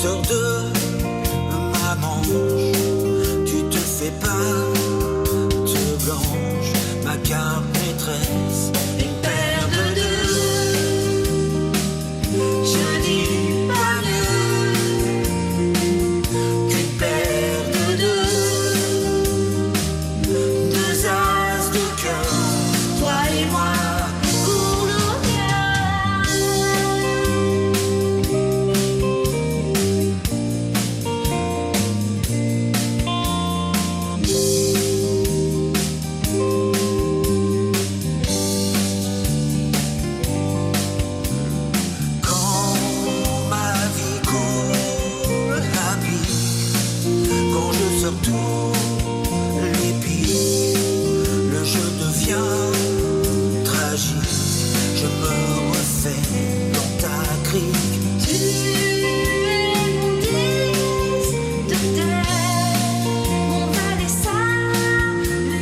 sors de ma manche, tu te fais pas te blanche, ma carte maîtresse, une paire de deux. Je dis pas mieux qu'une paire de deux. Deux as de cœur, toi et moi, pour nos quand ma vie coule à pic, quand je sors tous les pieds, le jeu devient tragique, je me refais dans ta crique. Tu es mon disque de terre, mon valet salutaire,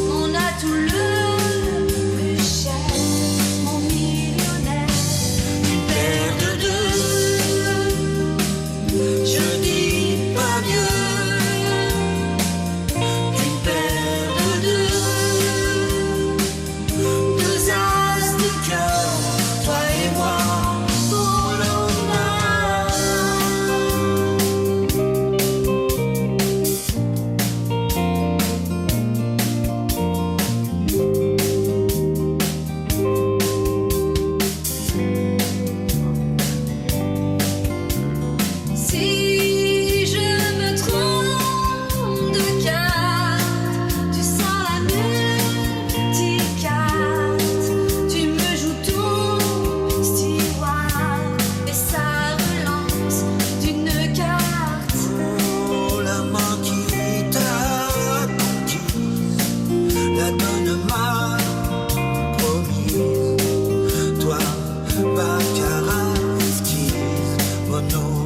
mon atout le plus cher, mon millionnaire. Une paire de deux, je dis pas mieux qu'une paire de deux. Deux as de cœur, toi et moi, pour Si je me trompe de carte, tu sens la multicarte, tu me joues ton steward et ça relance d'une carte. oh, la main qui t'a conquise, la donne m'a promise. Toi, baccarat, esquisse, mono.